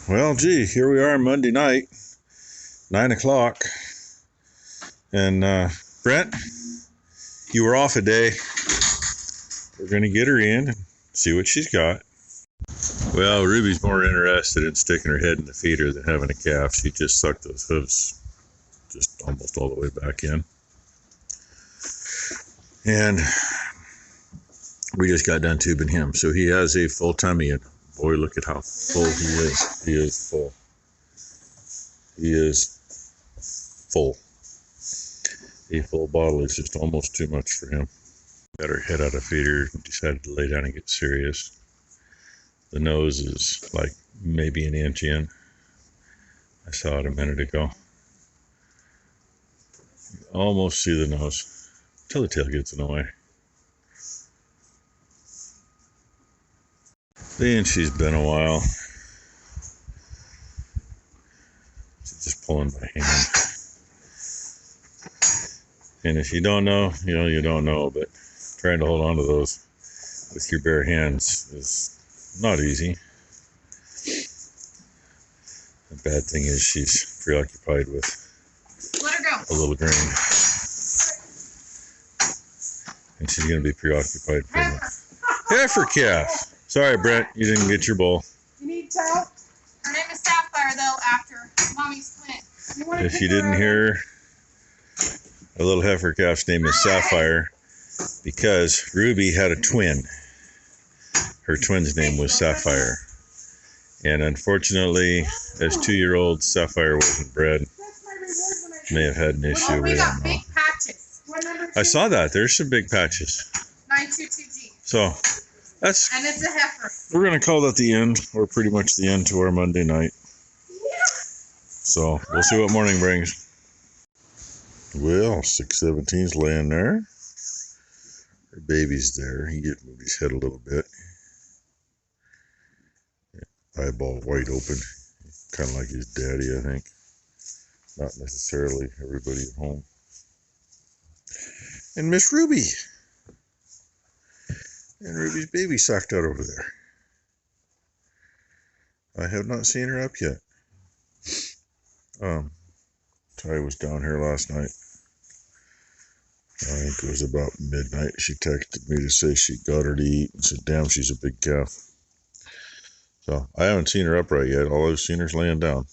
Well, gee, here we are Monday night, 9 o'clock. And Brent, you were off a day. We're going to get her in and see what she's got. Well, Ruby's more interested in sticking her head in the feeder than having a calf. She just sucked those hooves just almost all the way back in. And we just got done tubing him. So he has a full tummy. And boy, look at how full he is. He is full. He is full. A full bottle is just almost too much for him. Got her head out of feeder, decided to lay down and get serious. The nose is like maybe an inch in. I saw it a minute ago. You almost see the nose till the tail gets in the way. Then she's been a while. She's just pulling my hand. And if you don't know, you don't know, but trying to hold on to those with your bare hands is not easy. The bad thing is she's preoccupied with a little grain. And she's going to be preoccupied for the heifer calf. Sorry, Brent, you didn't get your bowl. You need towel? Her name is Sapphire, though, after Mommy's twin. If you didn't hear, a little heifer calf's name is Sapphire because Ruby had a twin. Her twin's name was Sapphire. And unfortunately, as 2-year-old, Sapphire wasn't bred. May have had an issue. We got big patches. I saw that. There's some big patches. 922G. So, that's... And it's a heifer. We're going to call that the end, or pretty much the end to our Monday night. So, we'll see what morning brings. Well, 617's laying there. Her baby's there. He get moved his head a little bit. Eyeball wide open. Kind of like his daddy, I think. Not necessarily everybody at home. And Miss Ruby. And Ruby's baby socked out over there. I have not seen her up yet. Ty was down here last night. I think it was about midnight. She texted me to say she got her to eat and said, damn, she's a big calf. So I haven't seen her upright yet. All I've seen her is laying down.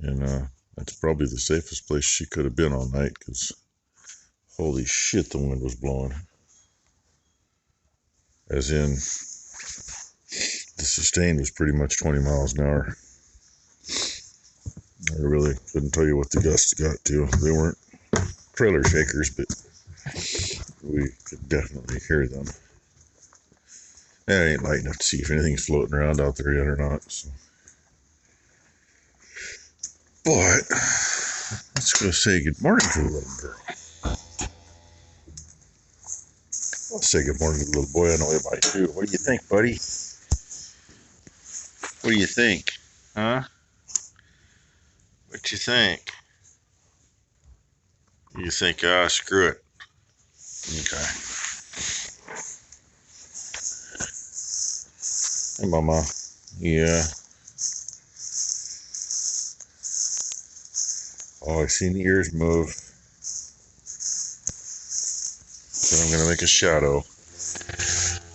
And that's probably the safest place she could have been all night because holy shit, the wind was blowing. As in, the sustained was pretty much 20 miles an hour. I really couldn't tell you what the gusts got to. They weren't trailer shakers, but we could definitely hear them. And it ain't light enough to see if anything's floating around out there yet or not. So. But let's go say good morning to the little girl. I'll say good morning to the little boy on the way by too. What do you think, buddy? What do you think? Huh? What you think? You think, screw it. Okay. Hey, Mama. Yeah. Oh, I seen the ears move. So I'm going to make a shadow.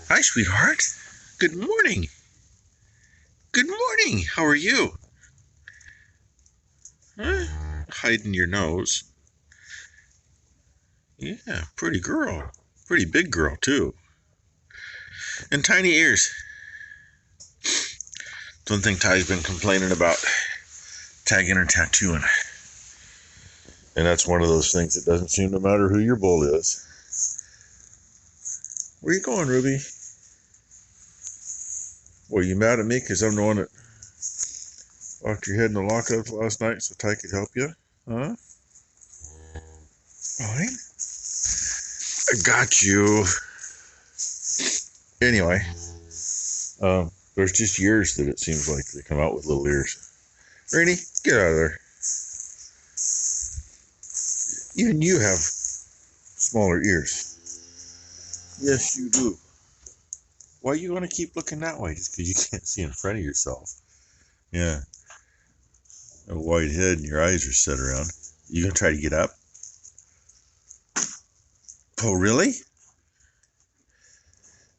Hi, sweetheart. Good morning. Good morning. How are you? Huh? Hiding your nose. Yeah, pretty girl. Pretty big girl, too. And tiny ears. It's one thing Ty's been complaining about. Tagging or tattooing. And that's one of those things that doesn't seem to matter who your bull is. Where you going, Ruby? Well, you mad at me because I'm the one that locked your head in the lockup last night so Ty could help you? Huh? Fine. I got you. Anyway, there's just years that it seems like they come out with little ears. Rainy, get out of there. Even you have smaller ears. Yes, you do. Why you want to keep looking that way? Just because you can't see in front of yourself. Yeah. A white head and your eyes are set around. You gonna try to get up? Oh, really?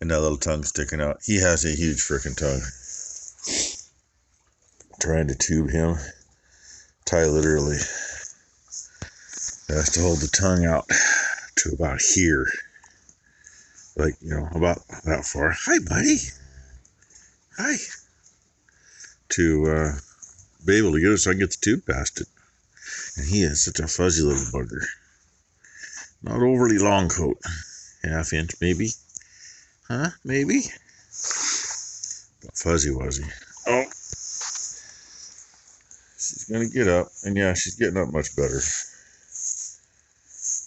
And that little tongue sticking out. He has a huge frickin' tongue. Trying to tube him. Ty literally has to hold the tongue out to about here. Like, you know, about that far. Hi, buddy. Hi. To be able to get it so I can get the tube past it. And he is such a fuzzy little bugger. Not overly long coat. Half inch maybe. Huh? Maybe? But fuzzy was he? Oh. She's going to get up. And yeah, she's getting up much better.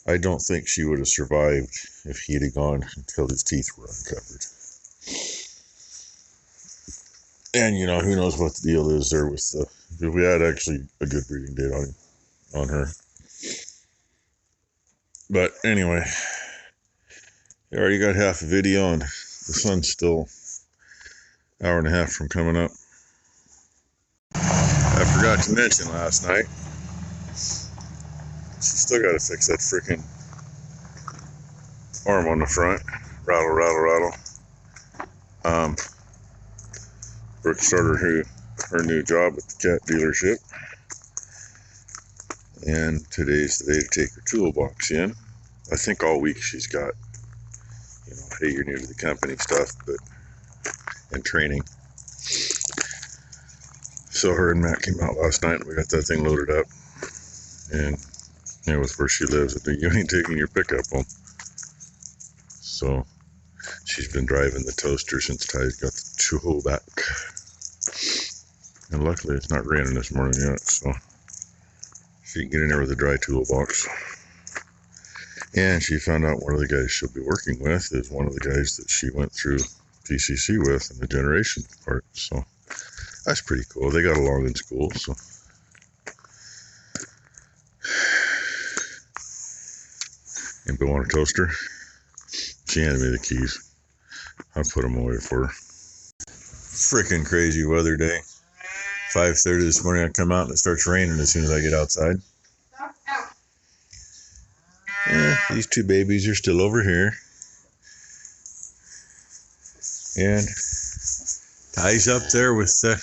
I don't think she would have survived if he'd have gone until his teeth were uncovered. And, you know, who knows what the deal is there with the... We had actually a good breeding date on her. But anyway, I already got half a video and the sun's still an hour and a half from coming up. I forgot to mention last night, she still got to fix that freaking arm on the front. Rattle, rattle, rattle. Brooke started her new job at the cat dealership. And today's the day to take her toolbox in. I think all week she's got, you know, hey, you're new to the company stuff, and training. So her and Matt came out last night and we got that thing loaded up. And, you know, with where she lives, I think you ain't taking your pickup home. So she's been driving the toaster since Ty's got the tool back. And luckily it's not raining this morning yet, so she can get in there with a dry toolbox. And she found out one of the guys she'll be working with is one of the guys that she went through PCC with in the generation part. So that's pretty cool. They got along in school, so. Anybody want a toaster? She handed me the keys. I put them away for her. Freaking crazy weather day. 5:30 this morning, I come out and it starts raining as soon as I get outside. Yeah, these two babies are still over here. And Ty's up there with the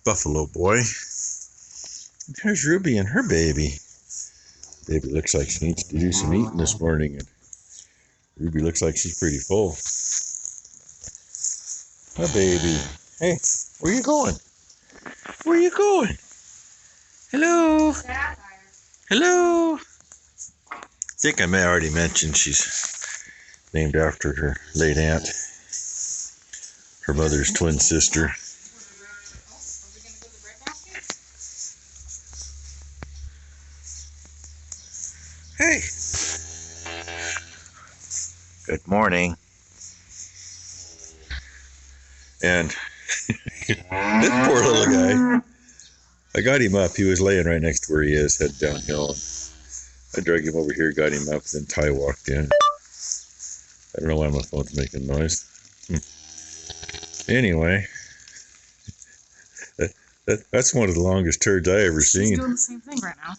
buffalo boy. And there's Ruby and her baby. Baby looks like she needs to do some eating this morning. And Ruby looks like she's pretty full. Hi, baby. Hey, where you going? Where you going? Hello. Hello. I think I may already mention she's named after her late aunt, her mother's twin sister. Hey. Good morning. And this poor little guy, I got him up. He was laying right next to where he is, head downhill. I dragged him over here, got him up, then Ty walked in. I don't know why my phone's making noise. Anyway, that's one of the longest turds I ever seen. He's doing the same thing right now.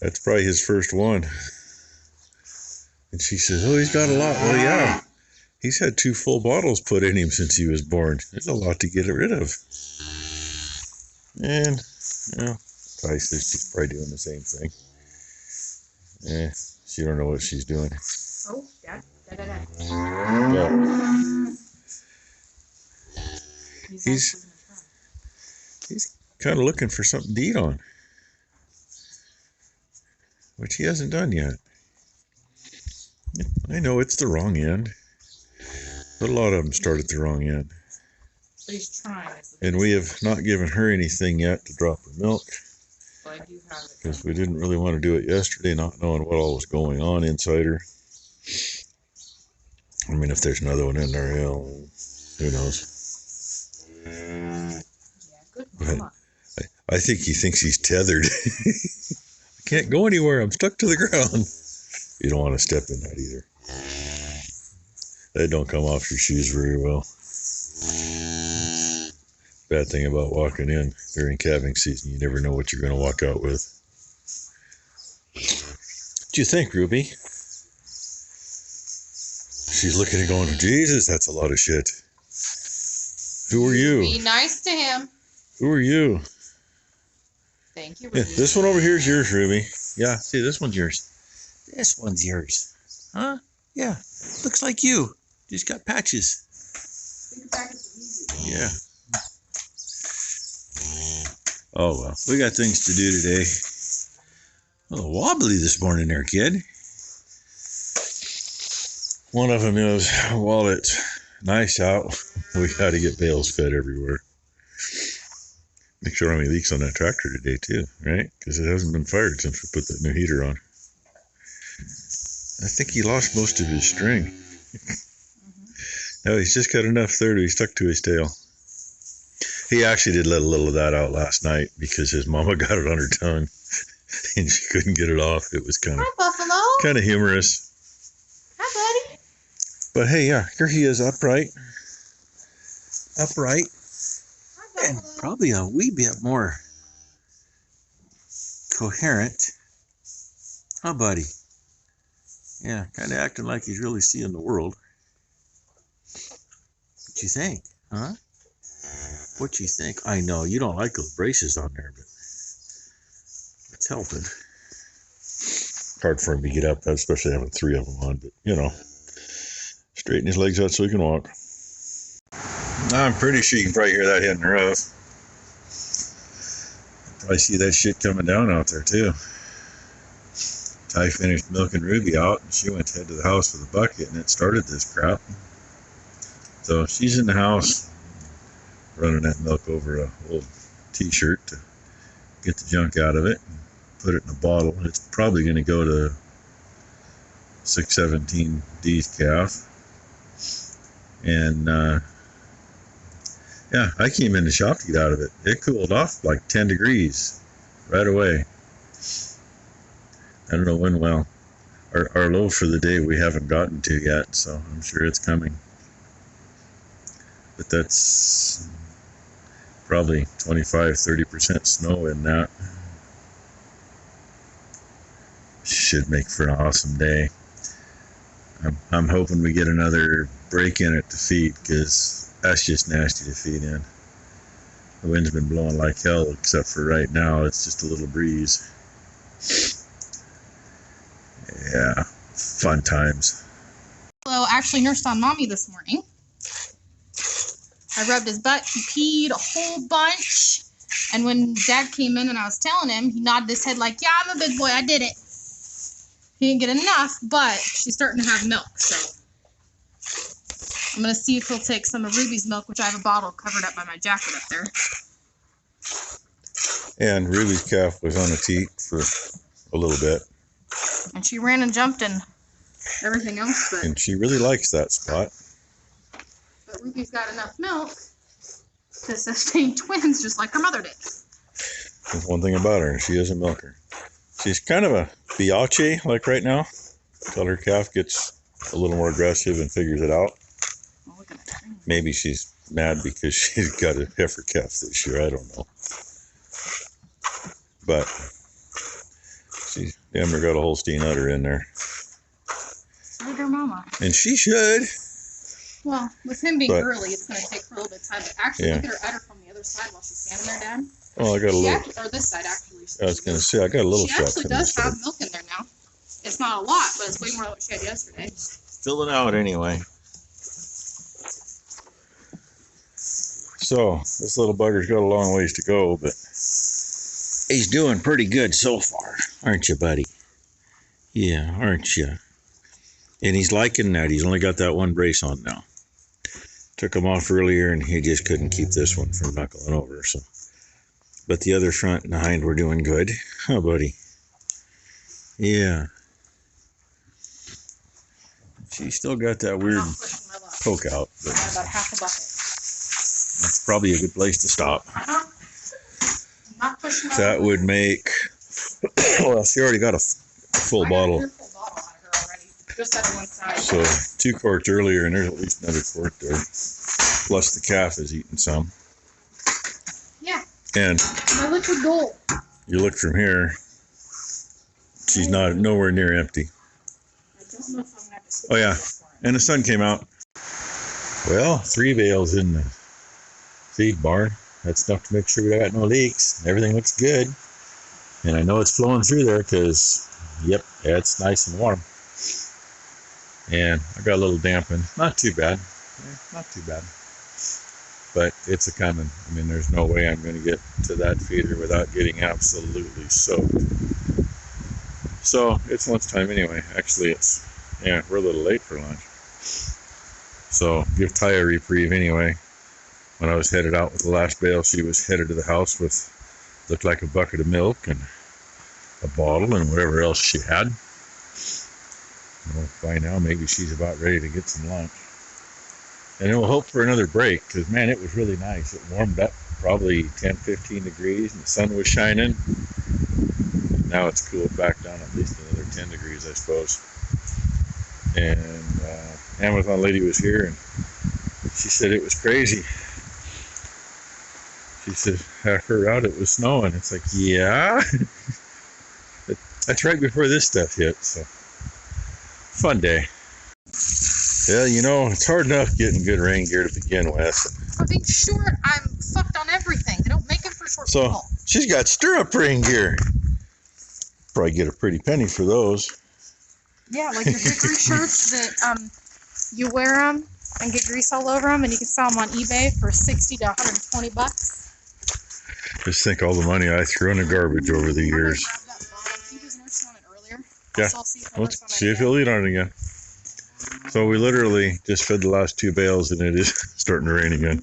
That's probably his first one. And she says, oh, he's got a lot. Well, yeah. He's had 2 full bottles put in him since he was born. There's a lot to get rid of. And, you know, Ty says she's probably doing the same thing. She don't know what she's doing. Oh, yeah. But he's kind of looking for something to eat on, which he hasn't done yet. I know it's the wrong end, but a lot of them start at the wrong end. But he's trying. And we have not given her anything yet to drop her milk. Because we didn't really want to do it yesterday, not knowing what all was going on inside her. I mean, if there's another one in there, hell, who knows? Yeah, good mama. I think he thinks he's tethered. I can't go anywhere. I'm stuck to the ground. You don't want to step in that either. They don't come off your shoes very well. Bad thing about walking in during calving season, you never know what you're going to walk out with. What do you think, Ruby? She's looking and going, Jesus, that's a lot of shit. Who are you? Be nice to him. Who are you? Thank you, Ruby. Yeah, this one over here is yours, Ruby. Yeah, see, this one's yours. This one's yours. Huh? Yeah, looks like you. Just got patches. Yeah. Oh, well, we got things to do today. A little wobbly this morning there, kid. One of them is, while it's nice out, we got to get bales fed everywhere. Make sure there are any leaks on that tractor today, too, right? Because it hasn't been fired since we put that new heater on. I think he lost most of his string. No, he's just got enough there to be stuck to his tail. He actually did let a little of that out last night because his mama got it on her tongue and she couldn't get it off. It was kind of humorous. Hi, buddy. But hey, yeah, here he is, upright, and probably a wee bit more coherent. Huh, buddy? Yeah, kind of acting like he's really seeing the world. What you think, huh? What you think? I know you don't like those braces on there, but it's helping. Hard for him to get up, especially having 3 of them on, but you know, straighten his legs out so he can walk. I'm pretty sure you can probably hear that hitting the roof. Probably see that shit coming down out there too. Ty finished milking Ruby out and she went to head to the house with a bucket and it started this crap. So she's in the house running that milk over a old t-shirt to get the junk out of it and put it in a bottle. It's probably going to go to 617D's calf. And yeah, I came in the shop to get out of it. It cooled off like 10 degrees right away. I don't know when. Well, our low for the day we haven't gotten to yet, so I'm sure it's coming. But that's probably 25-30% snow in that. Should make for an awesome day. I'm hoping we get another break in it to feed, because that's just nasty to feed in. The wind's been blowing like hell, except for right now it's just a little breeze. Yeah, fun times. Well, actually nursed on Mommy this morning. I rubbed his butt. He peed a whole bunch. And when Dad came in and I was telling him, he nodded his head like, yeah, I'm a big boy. I did it. He didn't get enough, but she's starting to have milk. So I'm going to see if he'll take some of Ruby's milk, which I have a bottle covered up by my jacket up there. And Ruby's calf was on a teat for a little bit. And she ran and jumped and everything else. And she really likes that spot. But Ruby's got enough milk to sustain twins just like her mother did. That's one thing about her, she is a milker. She's kind of a biatch like right now, until her calf gets a little more aggressive and figures it out. Oh, look at that. Maybe she's mad because she's got a heifer calf this year, I don't know. But she's damn near got a Holstein udder in there. So did her mama. And she should. Well, with him being early, it's going to take her a little bit of time. But actually, look at her udder from the other side while she's standing there, Dad. Oh, I got a little. Or this side, actually. I was going to say, I got a little shot. She actually does have milk in there now. It's not a lot, but it's way more than what she had yesterday. Fill it out anyway. So, this little bugger's got a long ways to go, but he's doing pretty good so far, aren't you, buddy? Yeah, aren't you? And he's liking that. He's only got that one brace on now. Took him off earlier, and he just couldn't keep this one from knuckling over. So, but the other front and the hind were doing good. Huh, buddy? Yeah. She's still got that weird poke out, but about half a bucket. That's probably a good place to stop. Not pushing That would make. Well, she already got a full bottle. Full bottle out of her already. Just out of one side. So 2 quarts earlier, and there's at least another quart there. Plus the calf is eating some. Yeah. And My liquid gold. you look from here, she's nowhere near empty. I don't know if I'm going to have to switch. Oh yeah, and the sun came out. Well, 3 bales in the feed barn. That's enough to make sure we got no leaks. Everything looks good. And I know it's flowing through there because, yep, it's nice and warm. And I got a little dampened. Not too bad. Not too bad. But it's a coming. I mean, there's no way I'm going to get to that feeder without getting absolutely soaked. So it's lunchtime anyway. Actually, we're a little late for lunch. So give Ty a reprieve anyway. When I was headed out with the last bale, she was headed to the house with, looked like a bucket of milk and a bottle and whatever else she had. Well, by now, maybe she's about ready to get some lunch. And then we'll hope for another break, because, man, it was really nice. It warmed up probably 10, 15 degrees, and the sun was shining. Now it's cooled back down at least another 10 degrees, I suppose. And Amazon lady was here, and she said it was crazy. She said half her route it was snowing. It's like, yeah. That's right before this stuff hit, so fun day. Yeah, you know, it's hard enough getting good rain gear to begin with. For being short, I'm fucked on everything. They don't make them for short people. So she's got stirrup rain gear. Probably get a pretty penny for those. Yeah, like your hickory shirts that you wear them and get grease all over them, and you can sell them on eBay for $60 to $120. Just think all the money I threw in the garbage over the years. He was nursing on it earlier. Yeah, let's see if he'll eat on it again. So we literally just fed the last 2 bales, and it is starting to rain again.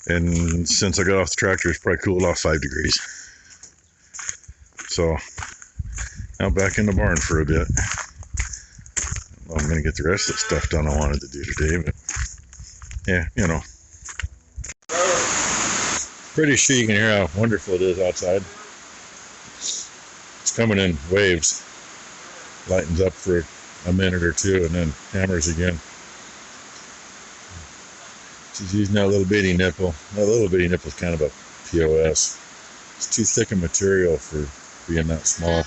And since I got off the tractor, it's probably cooled off 5 degrees. So now back in the barn for a bit. Well, I'm going to get the rest of the stuff done I wanted to do today, but yeah, you know. Pretty sure you can hear how wonderful it is outside. It's coming in waves. Lightens up for a minute or two and then hammers again. She's using that little bitty nipple. That little bitty nipple is kind of a POS. It's too thick a material for being that small.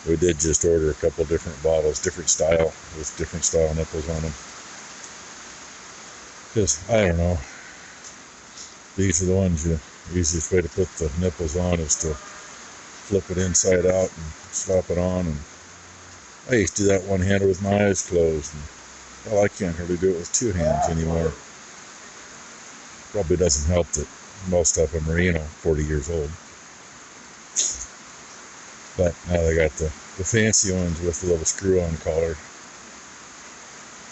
We did just order a couple different bottles, different style, with different style nipples on them. Because, I don't know, these are the ones the easiest way to put the nipples on is to flip it inside out and slap it on. And I used to do that one-handed with my eyes closed. And, well, I can't hardly do it with 2 hands anymore. Probably doesn't help that most of them are, 40 years old. But now they got the fancy ones with the little screw-on collar.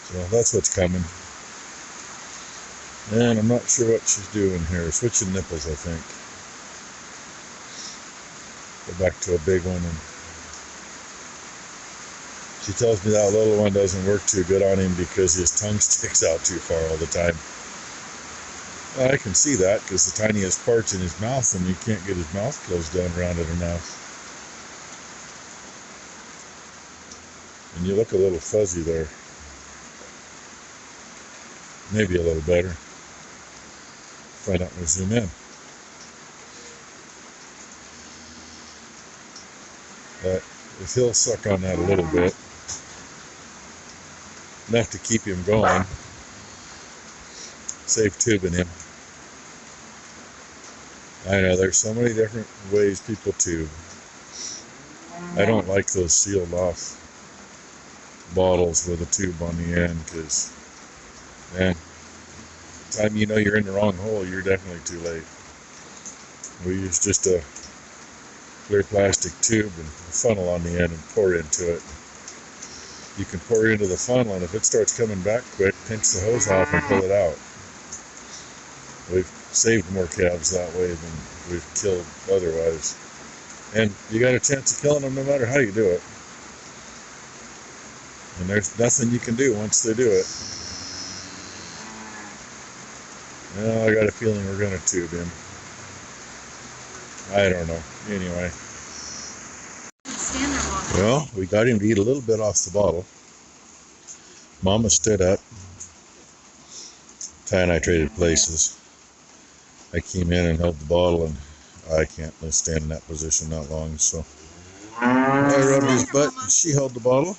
So that's what's coming. And I'm not sure what she's doing here. Switching nipples, I think. Go back to a big one. And she tells me that little one doesn't work too good on him because his tongue sticks out too far all the time. Well, I can see that because the tiniest part's in his mouth and he can't get his mouth closed down around it enough. And you look a little fuzzy there. Maybe a little better. Find out when we zoom in. But if he'll suck on that a little bit, enough to keep him going, save tubing him. I know there's so many different ways people tube. I don't like those sealed off bottles with a tube on the end because, man, the time you know you're in the wrong hole, you're definitely too late. We use just a clear plastic tube and a funnel on the end and pour into it. You can pour into the funnel, and if it starts coming back quick, pinch the hose off and pull it out. We've saved more calves that way than we've killed otherwise. And you got a chance of killing them no matter how you do it. And there's nothing you can do once they do it. Well, I got a feeling we're going to tube him. I don't know. Anyway. Stand there Well, we got him to eat a little bit off the bottle. Mama stood up. Ty and I traded places. I came in and held the bottle, and I can't stand in that position that long, so I rubbed his butt, and she held the bottle.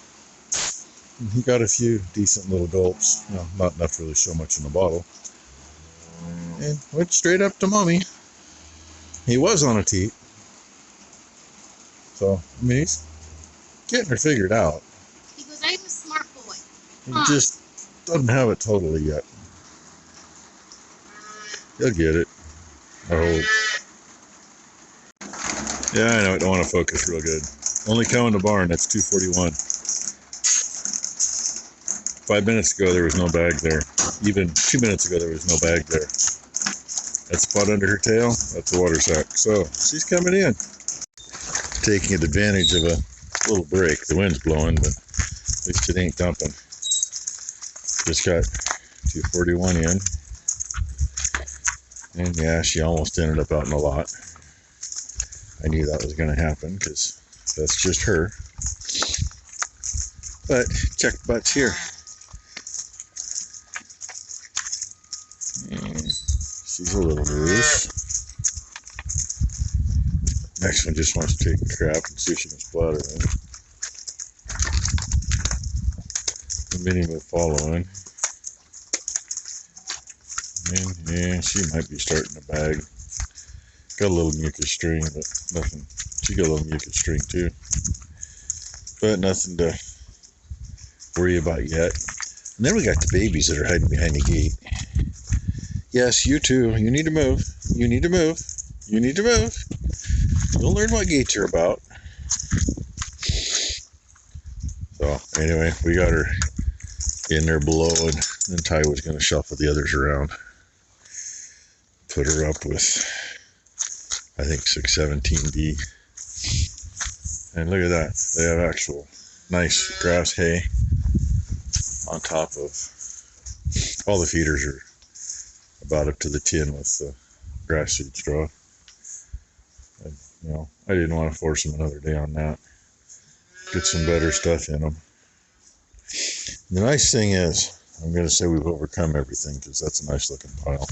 And he got a few decent little gulps, not enough to really show much in the bottle, and went straight up to Mommy. He was on a teat, so I mean he's getting her figured out. He goes, I'm a smart boy. He just doesn't have it totally yet. He'll get it, I hope. Yeah, I know, I don't want to focus real good. Only cow in the barn, that's 241. 5 minutes ago, there was no bag there. Even 2 minutes ago, there was no bag there. That spot under her tail, that's a water sack. So, she's coming in. Taking advantage of a little break. The wind's blowing, but at least it ain't dumping. Just got 241 in. And yeah, she almost ended up out in the lot. I knew that was going to happen because that's just her. But check butts here. And she's a little loose. Next one just wants to take a crap and see if she can splatter in. The mini will follow in. And yeah, she might be starting to bag. Got a little mucus string, but nothing. She got a little mucus string too. But nothing to worry about yet. And then we got the babies that are hiding behind the gate. Yes, you too. You need to move. You need to move. You need to move. You'll learn what gates are about. So anyway, we got her in there below, and then Ty was going to shuffle the others around. Put her up with, I think, 617D. And look at that. They have actual nice grass hay on top of. All the feeders are about up to the tin with the grass seed straw. I didn't want to force them another day on that. Get some better stuff in them. The nice thing is, I'm going to say we've overcome everything because that's a nice looking pile.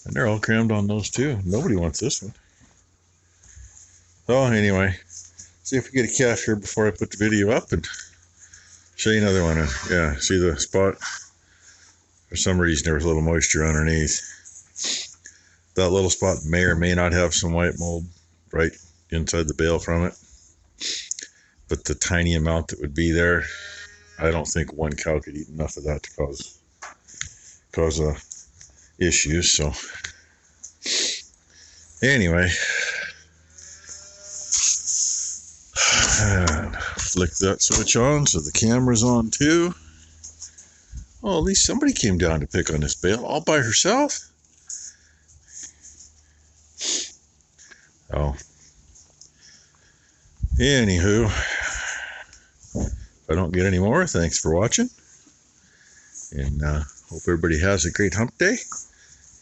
And they're all crammed on those too. Nobody wants this one. So anyway, see if we get a calf here before I put the video up and show you another one. Yeah, see the spot? For some reason there was a little moisture underneath. That little spot may or may not have some white mold right inside the bale from it. But the tiny amount that would be there, I don't think one cow could eat enough of that to cause issues. So anyway, and flick that switch on so the camera's on too. Oh, at least somebody came down to pick on this bale all by herself. Oh, anywho, if I don't get any more, thanks for watching, and hope everybody has a great hump day.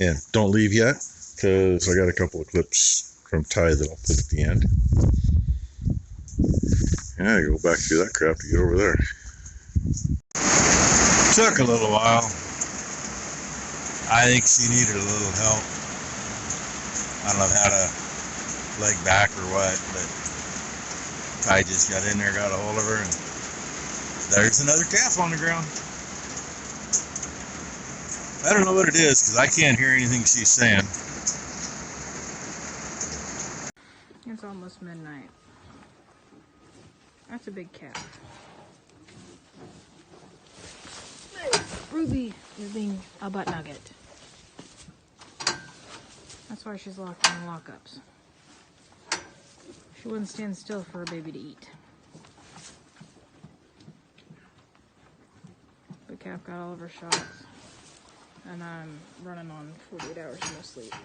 And don't leave yet, because I got a couple of clips from Ty that I'll put at the end. Yeah, I go back through that crap to get over there. Took a little while. I think she needed a little help. I don't know if I had a leg back or what, but Ty just got in there, got a hold of her, and there's another calf on the ground. I don't know what it is because I can't hear anything she's saying. It's almost midnight. That's a big calf. Ruby is being a butt nugget. That's why she's locked in the lockups. She wouldn't stand still for a baby to eat. The calf got all of her shots, and I'm running on 48 hours no sleep.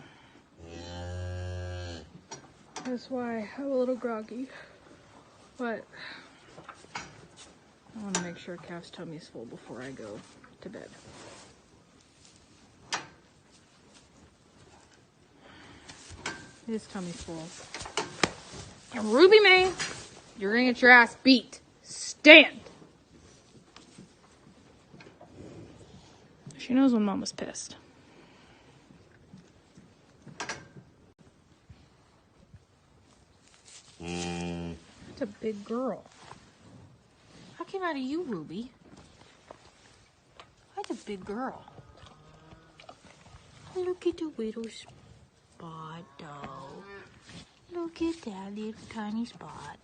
That's why I'm a little groggy, but I want to make sure calf's tummy's full before I go to bed. His tummy's full. And Ruby May, you're gonna get your ass beat. Stand. She knows when Mama's pissed. That's a big girl. How came out of you, Ruby? That's a big girl. Look at the little spot, though. Look at that little tiny spot.